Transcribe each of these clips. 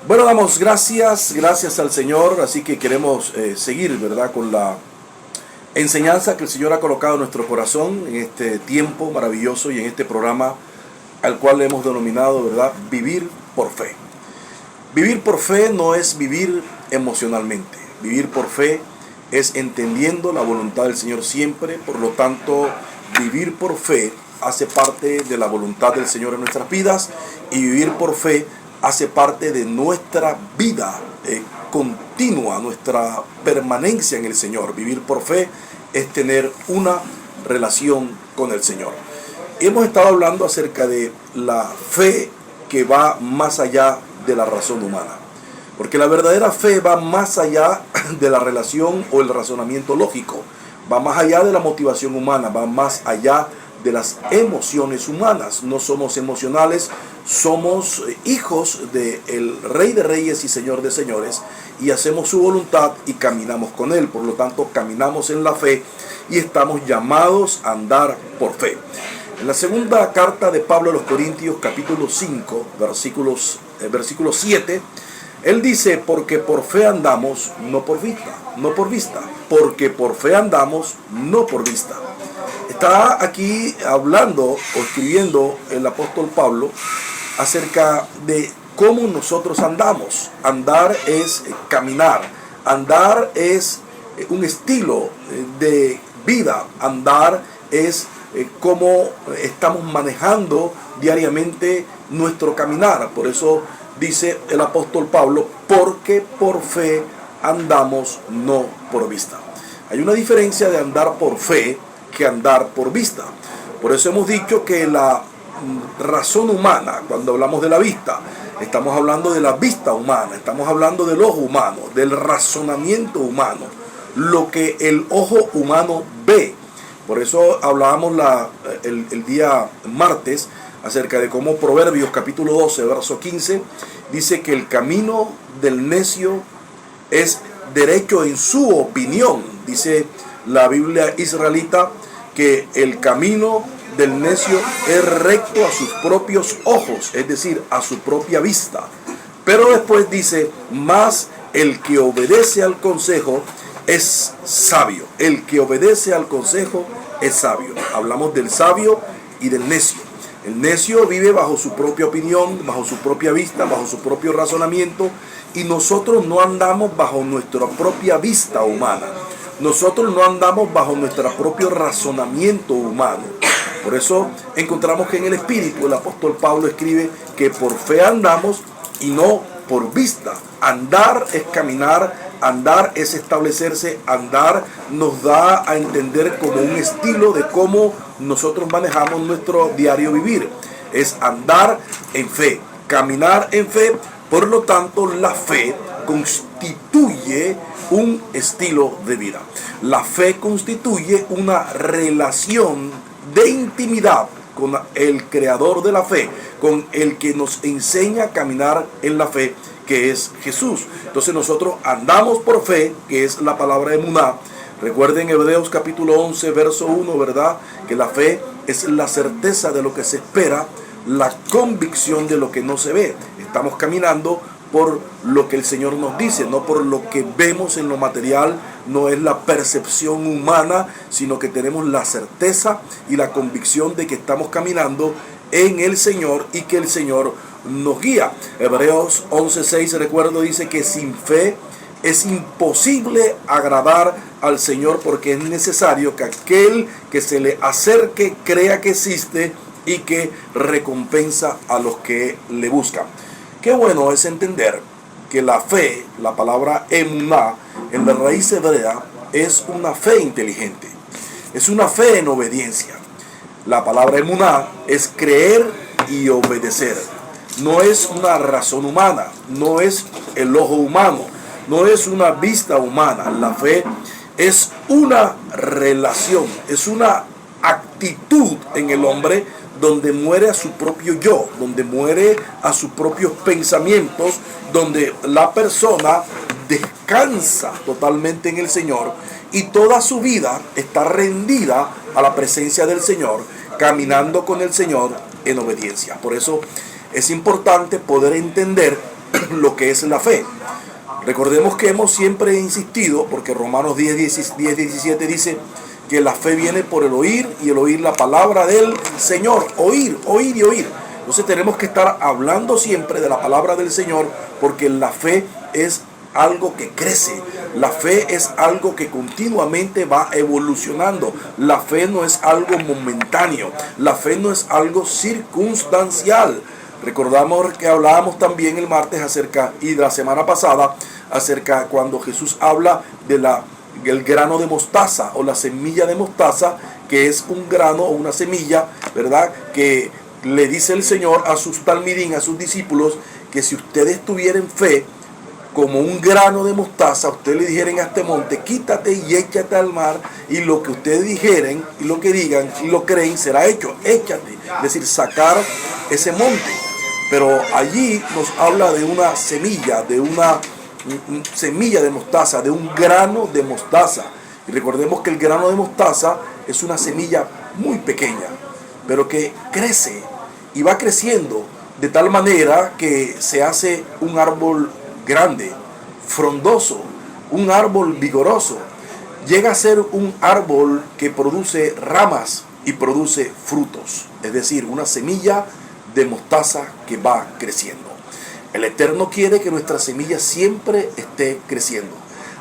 Bueno, damos gracias al Señor, así que queremos seguir, ¿verdad?, con la enseñanza que el Señor ha colocado en nuestro corazón en este tiempo maravilloso y en este programa al cual le hemos denominado, ¿verdad?, Vivir por Fe. Vivir por fe no es vivir emocionalmente. Vivir por fe es entendiendo la voluntad del Señor siempre. Por lo tanto, vivir por fe hace parte de la voluntad del Señor en nuestras vidas, y vivir por fe hace parte de nuestra vida continua, nuestra permanencia en el Señor. Vivir por fe es tener una relación con el Señor. Hemos estado hablando acerca de la fe que va más allá de la razón humana, porque la verdadera fe va más allá de la relación o el razonamiento lógico, va más allá de la motivación humana, va más allá de las emociones humanas. No somos emocionales, somos hijos del Rey de Reyes y Señor de Señores, y hacemos su voluntad y caminamos con Él. Por lo tanto, caminamos en la fe y estamos llamados a andar por fe. En la segunda carta de Pablo a los Corintios, capítulo 5, versículo 7, él dice: porque por fe andamos, no por vista, porque por fe andamos, no por vista. Está aquí hablando o escribiendo el apóstol Pablo acerca de cómo nosotros andamos. Andar es caminar, andar es un estilo de vida, andar es cómo estamos manejando diariamente nuestro caminar. Por eso dice el apóstol Pablo: porque por fe andamos, no por vista. Hay una diferencia de andar por fe que andar por vista. Por eso hemos dicho que la razón humana, cuando hablamos de la vista, estamos hablando de la vista humana, estamos hablando del ojo humano, del razonamiento humano, lo que el ojo humano ve. Por eso hablábamos el día martes acerca de cómo Proverbios capítulo 12, verso 15, dice que el camino del necio es derecho en su opinión. Dice la Biblia israelita que el camino del necio es recto a sus propios ojos, es decir, a su propia vista. Pero después dice: mas el que obedece al consejo es sabio. El que obedece al consejo es sabio. Hablamos del sabio y del necio. El necio vive bajo su propia opinión, bajo su propia vista, bajo su propio razonamiento, y nosotros no andamos bajo nuestra propia vista humana. Nosotros no andamos bajo nuestro propio razonamiento humano. Por eso encontramos que en el Espíritu el apóstol Pablo escribe que por fe andamos y no por vista. Andar es caminar, andar es establecerse, andar nos da a entender como un estilo de cómo nosotros manejamos nuestro diario vivir. Es andar en fe, caminar en fe. Por lo tanto, la fe constituye un estilo de vida. La fe constituye una relación de intimidad con el creador de la fe, con el que nos enseña a caminar en la fe, que es Jesús. Entonces nosotros andamos por fe, que es la palabra emuná. Recuerden Hebreos capítulo 11, verso 1, ¿verdad? Que la fe es la certeza de lo que se espera, la convicción de lo que no se ve. Estamos caminando por lo que el Señor nos dice, no por lo que vemos en lo material. No es la percepción humana, sino que tenemos la certeza y la convicción de que estamos caminando en el Señor y que el Señor nos guía. Hebreos 11:6, recuerdo, dice que sin fe es imposible agradar al Señor, porque es necesario que aquel que se le acerque crea que existe y que recompensa a los que le buscan. Qué bueno es entender que la fe, la palabra emuná, en la raíz hebrea, es una fe inteligente. Es una fe en obediencia. La palabra emuná es creer y obedecer. No es una razón humana, no es el ojo humano, no es una vista humana. La fe es una relación, es una actitud en el hombre donde muere a su propio yo, donde muere a sus propios pensamientos, donde la persona descansa totalmente en el Señor y toda su vida está rendida a la presencia del Señor, caminando con el Señor en obediencia. Por eso es importante poder entender lo que es la fe. Recordemos que hemos siempre insistido, porque Romanos 10:17 dice que la fe viene por el oír y el oír la palabra del Señor. Oír, oír y oír. Entonces tenemos que estar hablando siempre de la palabra del Señor, porque la fe es algo que crece. La fe es algo que continuamente va evolucionando. La fe no es algo momentáneo. La fe no es algo circunstancial. Recordamos que hablábamos también el martes acerca, y la semana pasada, acerca cuando Jesús habla del grano de mostaza o la semilla de mostaza, que es un grano o una semilla, ¿verdad? Que le dice el Señor a sus talmidín, a sus discípulos, que si ustedes tuvieran fe como un grano de mostaza, ustedes le dijeren a este monte, quítate y échate al mar, y lo que ustedes dijeren y lo que digan y lo creen será hecho, échate, es decir, sacar ese monte. Pero allí nos habla de una semilla, semilla de mostaza, de un grano de mostaza. Y recordemos que el grano de mostaza es una semilla muy pequeña, pero que crece y va creciendo de tal manera que se hace un árbol grande, frondoso, un árbol vigoroso. Llega a ser un árbol que produce ramas y produce frutos, es decir, una semilla de mostaza que va creciendo. El Eterno quiere que nuestra semilla siempre esté creciendo.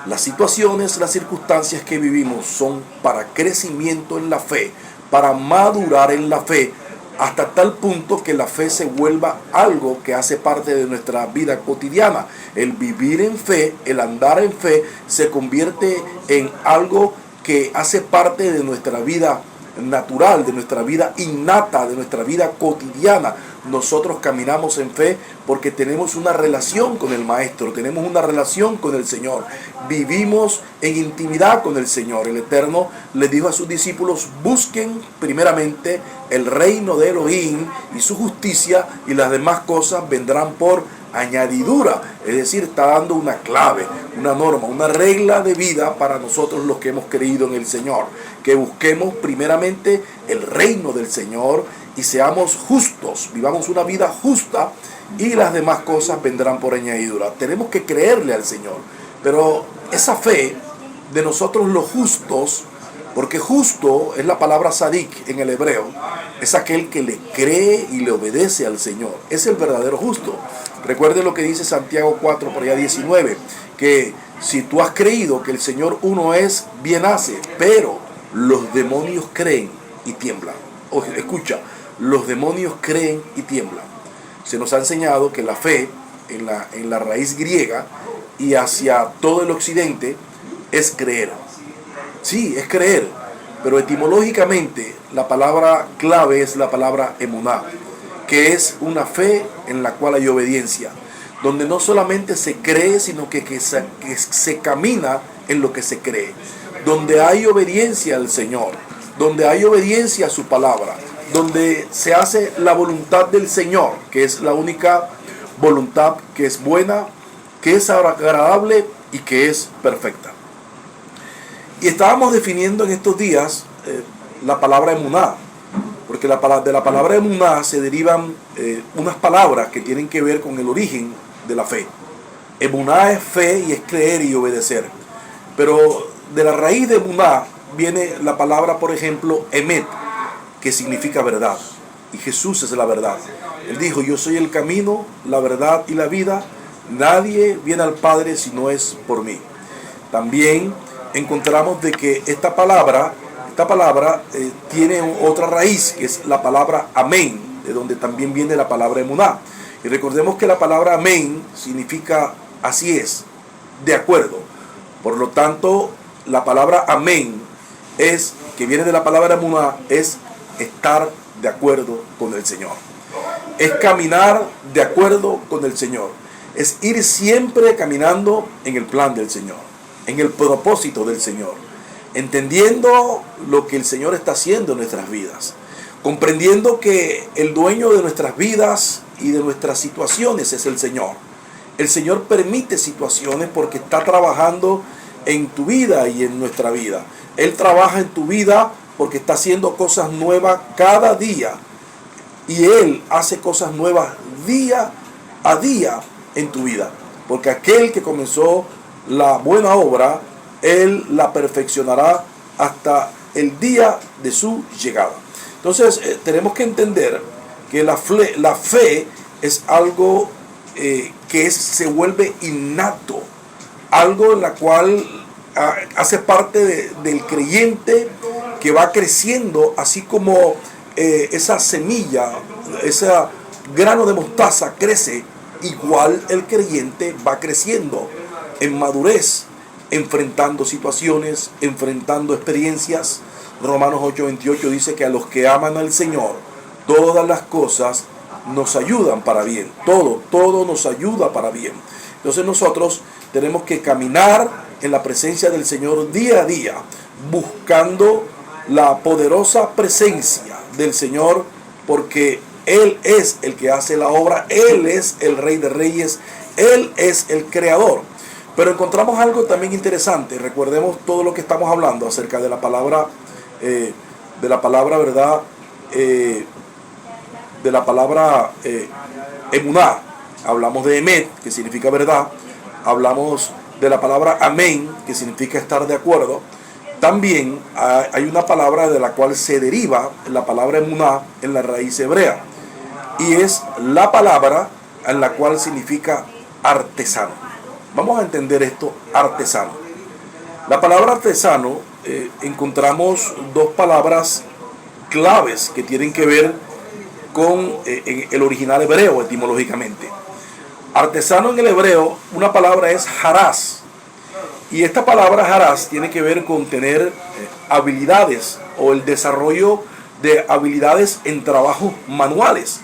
Las situaciones, las circunstancias que vivimos son para crecimiento en la fe, para madurar en la fe, hasta tal punto que la fe se vuelva algo que hace parte de nuestra vida cotidiana. El vivir en fe, el andar en fe, se convierte en algo que hace parte de nuestra vida natural, de nuestra vida innata, de nuestra vida cotidiana. Nosotros caminamos en fe porque tenemos una relación con el Maestro, tenemos una relación con el Señor, vivimos en intimidad con el Señor. El Eterno le dijo a sus discípulos: busquen primeramente el reino de Elohim y su justicia, y las demás cosas vendrán por añadidura. Es decir, está dando una clave, una norma, una regla de vida para nosotros los que hemos creído en el Señor, que busquemos primeramente el reino del Señor y seamos justos, vivamos una vida justa, y las demás cosas vendrán por añadidura. Tenemos que creerle al Señor, pero esa fe de nosotros los justos, porque justo es la palabra sadik en el hebreo, es aquel que le cree y le obedece al Señor, es el verdadero justo. Recuerde lo que dice Santiago 4, por allá 19, que si tú has creído que el Señor uno es, bien hace, pero los demonios creen y tiemblan. Oye, escucha, los demonios creen y tiemblan. Se nos ha enseñado que la fe en la raíz griega y hacia todo el occidente es creer. Sí, es creer, pero etimológicamente la palabra clave es la palabra emuná, que es una fe en la cual hay obediencia, donde no solamente se cree, sino que se camina en lo que se cree, donde hay obediencia al Señor, donde hay obediencia a su palabra, donde se hace la voluntad del Señor, que es la única voluntad que es buena, que es agradable y que es perfecta. Y estábamos definiendo en estos días la palabra emuná, porque de la palabra emuná se derivan unas palabras que tienen que ver con el origen de la fe. Emuná es fe y es creer y obedecer, pero de la raíz de emuná viene la palabra, por ejemplo, emet, que significa verdad, y Jesús es la verdad. Él dijo: yo soy el camino, la verdad y la vida, nadie viene al Padre si no es por mí. También encontramos de que esta palabra tiene otra raíz, que es la palabra amén, de donde también viene la palabra emuná. Y recordemos que la palabra amén significa así es, de acuerdo. Por lo tanto, la palabra amén que viene de la palabra emuná, es estar de acuerdo con el Señor. Es caminar de acuerdo con el Señor. Es ir siempre caminando en el plan del Señor, en el propósito del Señor, entendiendo lo que el Señor está haciendo en nuestras vidas, comprendiendo que el dueño de nuestras vidas y de nuestras situaciones es el Señor. El Señor permite situaciones porque está trabajando en tu vida y en nuestra vida. Él trabaja en tu vida porque está haciendo cosas nuevas cada día. Y Él hace cosas nuevas día a día en tu vida. Porque aquel que comenzó la buena obra, Él la perfeccionará hasta el día de su llegada. Entonces tenemos que entender que la fe es algo se vuelve innato, algo en la cual hace parte del creyente, que va creciendo, así como esa semilla, ese grano de mostaza crece, igual el creyente va creciendo en madurez, enfrentando situaciones, enfrentando experiencias. Romanos 8:28 dice que a los que aman al Señor, todas las cosas nos ayudan para bien. Todo nos ayuda para bien. Entonces nosotros tenemos que caminar en la presencia del Señor día a día, buscando la poderosa presencia del Señor, porque Él es el que hace la obra, Él es el Rey de Reyes, Él es el Creador. Pero encontramos algo también interesante. Recordemos todo lo que estamos hablando acerca de la palabra, ¿verdad? De la palabra emuná. Hablamos de emet, que significa verdad. Hablamos de la palabra amén, que significa estar de acuerdo. También hay una palabra de la cual se deriva la palabra emuná en la raíz hebrea, y es la palabra en la cual significa artesano. Vamos a entender esto, artesano. La palabra artesano, encontramos dos palabras claves que tienen que ver con el original hebreo etimológicamente. Artesano en el hebreo, una palabra es harás. Y esta palabra harás tiene que ver con tener habilidades, o el desarrollo de habilidades en trabajos manuales.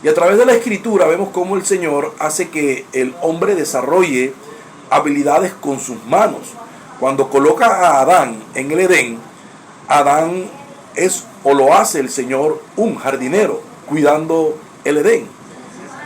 Y a través de la escritura vemos cómo el Señor hace que el hombre desarrolle habilidades con sus manos. Cuando coloca a Adán en el Edén, Adán lo hace el Señor un jardinero, cuidando el Edén.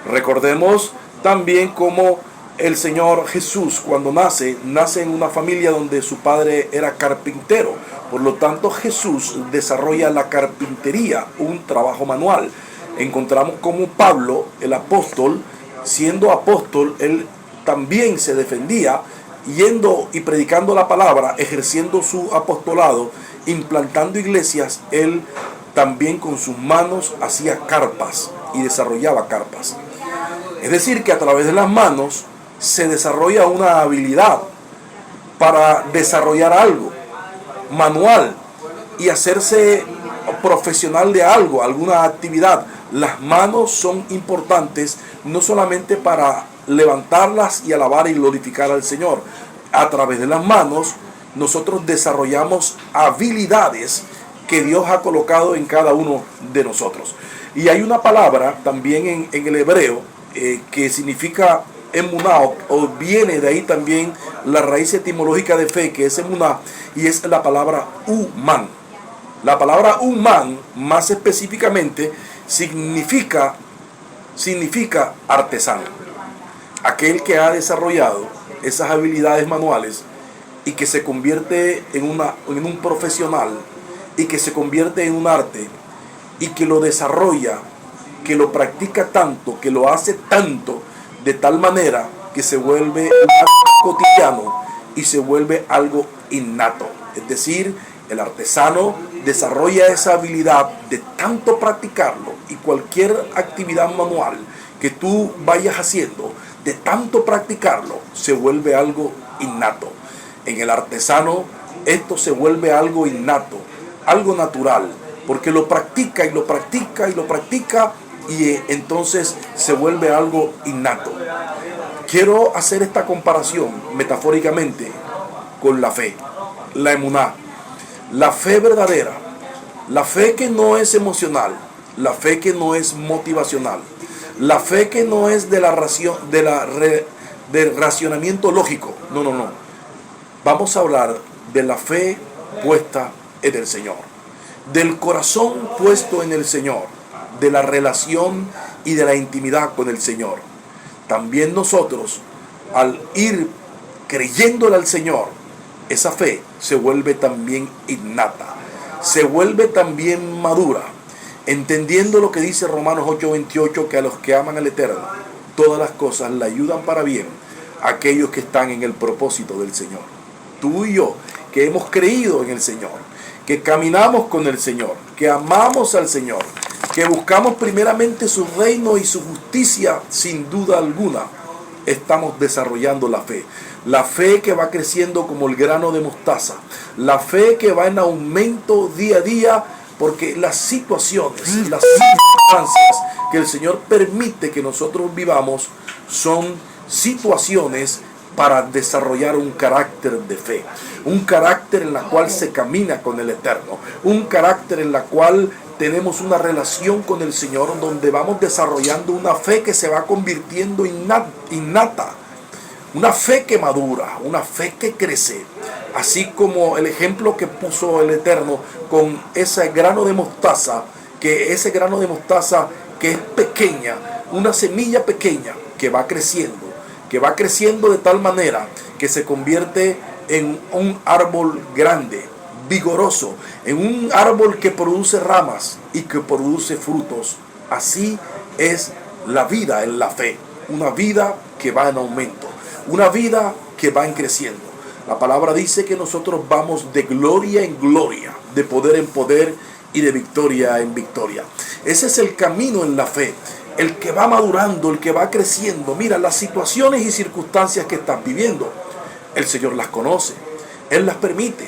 Recordemos también cómo el Señor Jesús, cuando nace en una familia donde su padre era carpintero. Por lo tanto, Jesús desarrolla la carpintería, un trabajo manual. Encontramos como Pablo, el apóstol, siendo apóstol, él también se defendía, yendo y predicando la palabra, ejerciendo su apostolado, implantando iglesias. Él también con sus manos hacía carpas y desarrollaba carpas. Es decir, que a través de las manos se desarrolla una habilidad para desarrollar algo manual y hacerse profesional de algo, alguna actividad. Las manos son importantes no solamente para levantarlas y alabar y glorificar al Señor. A través de las manos nosotros desarrollamos habilidades que Dios ha colocado en cada uno de nosotros. Y hay una palabra también en el hebreo que significa emuná, o viene de ahí también la raíz etimológica de fe, que es emuná, y es la palabra umán. La palabra umán, más específicamente, significa artesano. Aquel que ha desarrollado esas habilidades manuales y que se convierte en un profesional, y que se convierte en un arte, y que lo desarrolla, que lo practica tanto, que lo hace tanto, de tal manera que se vuelve algo cotidiano y se vuelve algo innato. Es decir, el artesano desarrolla esa habilidad de tanto practicarlo, y cualquier actividad manual que tú vayas haciendo, de tanto practicarlo, se vuelve algo innato. En el artesano esto se vuelve algo innato, algo natural, porque lo practica y lo practica y lo practica, y entonces se vuelve algo innato. Quiero hacer esta comparación metafóricamente con la fe, la emuná, la fe verdadera, la fe que no es emocional, la fe que no es motivacional, la fe que no es del racionamiento lógico. No. Vamos a hablar de la fe puesta en el Señor, del corazón puesto en el Señor, de la relación y de la intimidad con el Señor. También nosotros, al ir creyéndole al Señor, esa fe se vuelve también innata, se vuelve también madura, entendiendo lo que dice Romanos 8:28, que a los que aman al Eterno, todas las cosas le ayudan para bien a aquellos que están en el propósito del Señor. Tú y yo, que hemos creído en el Señor, que caminamos con el Señor, que amamos al Señor, que buscamos primeramente su reino y su justicia, sin duda alguna, estamos desarrollando la fe. La fe que va creciendo como el grano de mostaza. La fe que va en aumento día a día, porque las situaciones, las circunstancias que el Señor permite que nosotros vivamos son situaciones para desarrollar un carácter de fe, un carácter en la cual se camina con el Eterno, un carácter en la cual tenemos una relación con el Señor, donde vamos desarrollando una fe que se va convirtiendo innata, una fe que madura, una fe que crece, así como el ejemplo que puso el Eterno con ese grano de mostaza, que ese grano de mostaza que es pequeña, una semilla pequeña que va creciendo de tal manera que se convierte en un árbol grande, vigoroso, en un árbol que produce ramas y que produce frutos. Así es la vida en la fe, una vida que va en aumento, una vida que va en creciendo. La palabra dice que nosotros vamos de gloria en gloria, de poder en poder y de victoria en victoria. Ese es el camino en la fe, el que va madurando, el que va creciendo. Mira, las situaciones y circunstancias que estás viviendo, el Señor las conoce, Él las permite.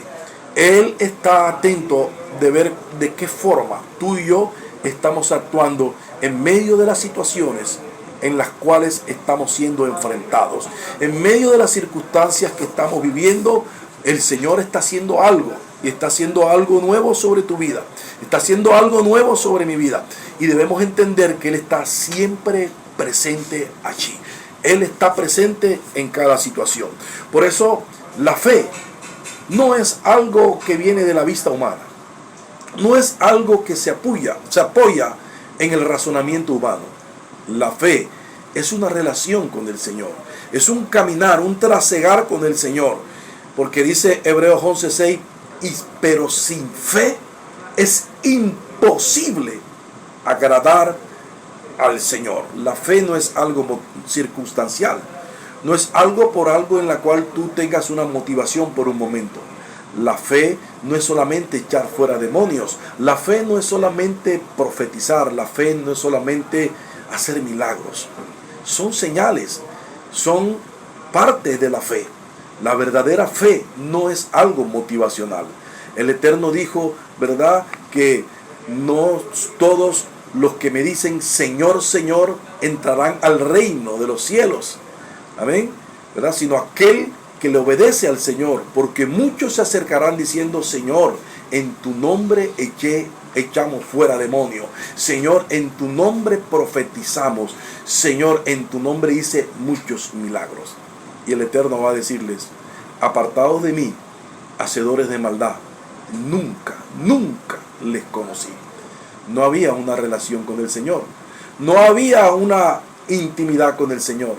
Él está atento de ver de qué forma tú y yo estamos actuando en medio de las situaciones en las cuales estamos siendo enfrentados. En medio de las circunstancias que estamos viviendo, el Señor está haciendo algo. Y está haciendo algo nuevo sobre tu vida. Está haciendo algo nuevo sobre mi vida. Y debemos entender que Él está siempre presente allí. Él está presente en cada situación. Por eso la fe no es algo que viene de la vista humana. No es algo que se apoya en el razonamiento humano. La fe es una relación con el Señor. Es un caminar, un trasegar con el Señor. Porque dice Hebreos 11:6, pero sin fe es imposible agradar al Señor. La fe no es algo circunstancial. No es algo por algo en la cual tú tengas una motivación por un momento. La fe no es solamente echar fuera demonios. La fe no es solamente profetizar. La fe no es solamente hacer milagros. Son señales. Son parte de la fe. La verdadera fe no es algo motivacional. El Eterno dijo, ¿verdad?, que no todos los que me dicen Señor, Señor, entrarán al reino de los cielos. Amén, ¿verdad? Sino aquel que le obedece al Señor, porque muchos se acercarán diciendo, Señor, en tu nombre echamos fuera demonios. Señor, en tu nombre profetizamos. Señor, en tu nombre hice muchos milagros. Y el Eterno va a decirles, apartados de mí, hacedores de maldad, nunca les conocí. No había una relación con el Señor. No había una intimidad con el Señor.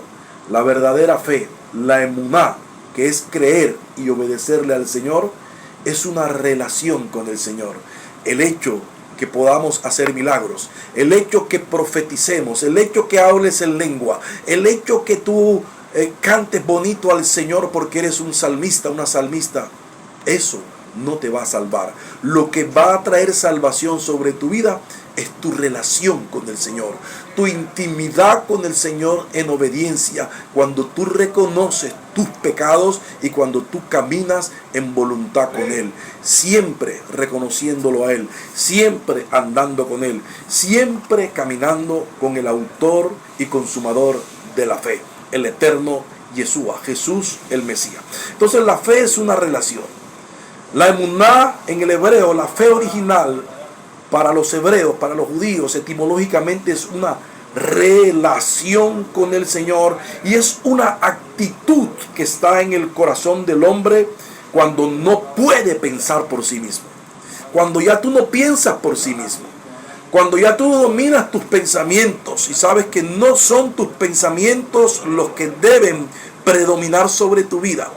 La verdadera fe, la emuná, que es creer y obedecerle al Señor, es una relación con el Señor. El hecho que podamos hacer milagros, el hecho que profeticemos, el hecho que hables en lengua, el hecho que tú cantes bonito al Señor porque eres un salmista, una salmista, eso no te va a salvar. Lo que va a traer salvación sobre tu vida es tu relación con el Señor, tu intimidad con el Señor en obediencia, cuando tú reconoces tus pecados y cuando tú caminas en voluntad con Él, siempre reconociéndolo a Él, siempre andando con Él, siempre caminando con el autor y consumador de la fe, el eterno Yeshua, Jesús el Mesías. Entonces la fe es una relación. La emuná en el hebreo, la fe original para los hebreos, para los judíos, etimológicamente es una relación con el Señor y es una actitud que está en el corazón del hombre cuando no puede pensar por sí mismo, cuando ya tú no piensas por sí mismo, cuando ya tú dominas tus pensamientos y sabes que no son tus pensamientos los que deben predominar sobre tu vida,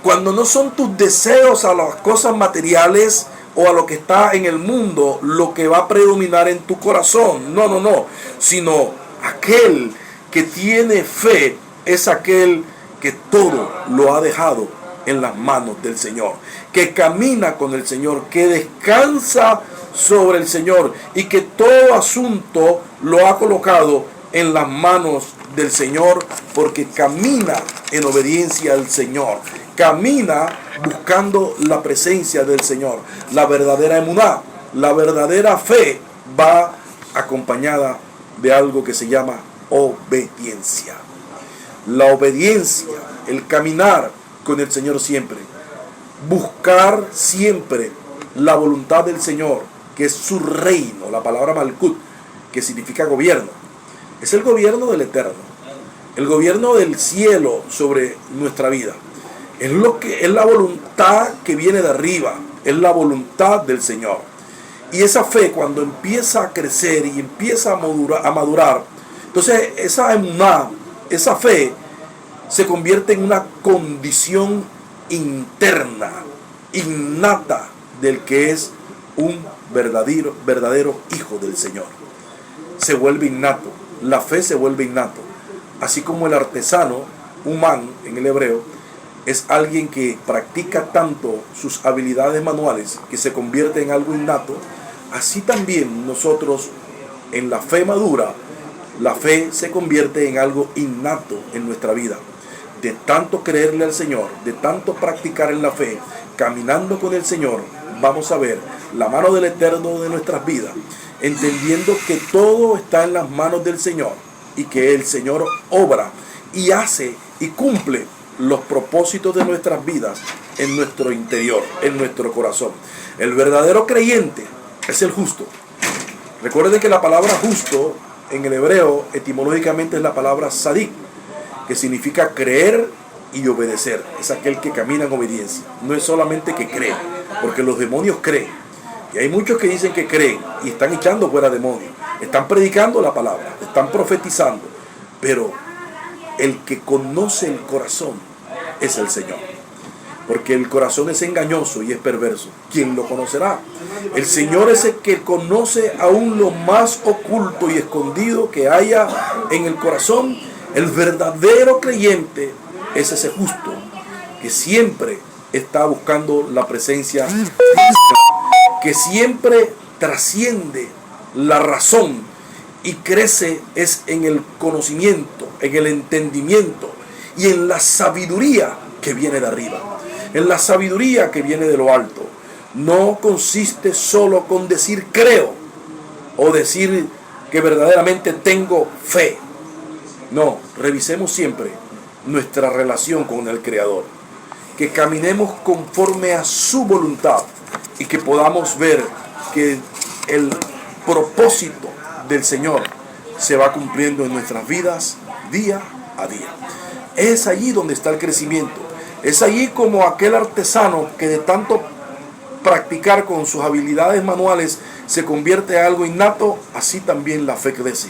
cuando no son tus deseos a las cosas materiales o a lo que está en el mundo lo que va a predominar en tu corazón, no, sino aquel que tiene fe es aquel que todo lo ha dejado en las manos del Señor, que camina con el Señor, que descansa sobre el Señor y que todo asunto lo ha colocado en las manos del Señor, porque camina en obediencia al Señor, camina buscando la presencia del Señor. La verdadera emuná, la verdadera fe va acompañada de algo que se llama obediencia. La obediencia, el caminar con el Señor siempre, buscar siempre la voluntad del Señor, que es su reino. La palabra Malkut, que significa gobierno, es el gobierno del Eterno, el gobierno del cielo sobre nuestra vida. Es la voluntad que viene de arriba, es la voluntad del Señor. Y esa fe, cuando empieza a crecer y empieza a madurar, entonces esa emuná, esa fe, se convierte en una condición interna, innata, del que es un verdadero hijo del Señor. Se vuelve innato, la fe se vuelve innato. Así como el artesano, humán en el hebreo, es alguien que practica tanto sus habilidades manuales que se convierte en algo innato, así también nosotros en la fe madura, la fe se convierte en algo innato en nuestra vida. De tanto creerle al Señor, de tanto practicar en la fe, caminando con el Señor, vamos a ver la mano del Eterno de nuestras vidas, entendiendo que todo está en las manos del Señor y que el Señor obra y hace y cumple los propósitos de nuestras vidas en nuestro interior, en nuestro corazón. El verdadero creyente es el justo. Recuerden que la palabra justo en el hebreo etimológicamente es la palabra sadik, que significa creer y obedecer. Es aquel que camina en obediencia. No es solamente que cree, porque los demonios creen. Y hay muchos que dicen que creen y están echando fuera demonios. Están predicando la palabra, están profetizando. Pero el que conoce el corazón es el Señor. Porque el corazón es engañoso y es perverso. ¿Quién lo conocerá? El Señor es el que conoce aún lo más oculto y escondido que haya en el corazón. El verdadero creyente es ese justo que siempre está buscando la presencia de Dios, que siempre trasciende la razón y crece es en el conocimiento, en el entendimiento y en la sabiduría que viene de arriba, en la sabiduría que viene de lo alto. No consiste solo con decir creo o decir que verdaderamente tengo fe. No, revisemos siempre nuestra relación con el Creador, que caminemos conforme a su voluntad y que podamos ver que el propósito del Señor se va cumpliendo en nuestras vidas día a día. Es allí donde está el crecimiento. Es allí como aquel artesano que de tanto practicar con sus habilidades manuales se convierte en algo innato. Así también la fe crece.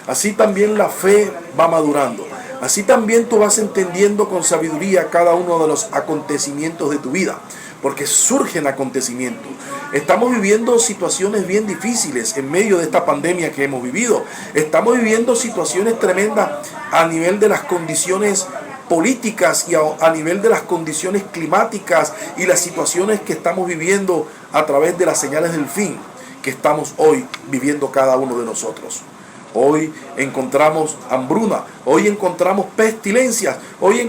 Así también la fe va madurando. Así también tú vas entendiendo con sabiduría cada uno de los acontecimientos de tu vida. Porque surgen acontecimientos. Estamos viviendo situaciones bien difíciles en medio de esta pandemia que hemos vivido. Estamos viviendo situaciones tremendas a nivel de las condiciones políticas y a nivel de las condiciones climáticas y las situaciones que estamos viviendo a través de las señales del fin que estamos hoy viviendo cada uno de nosotros. Hoy encontramos hambruna, hoy encontramos pestilencias, hoy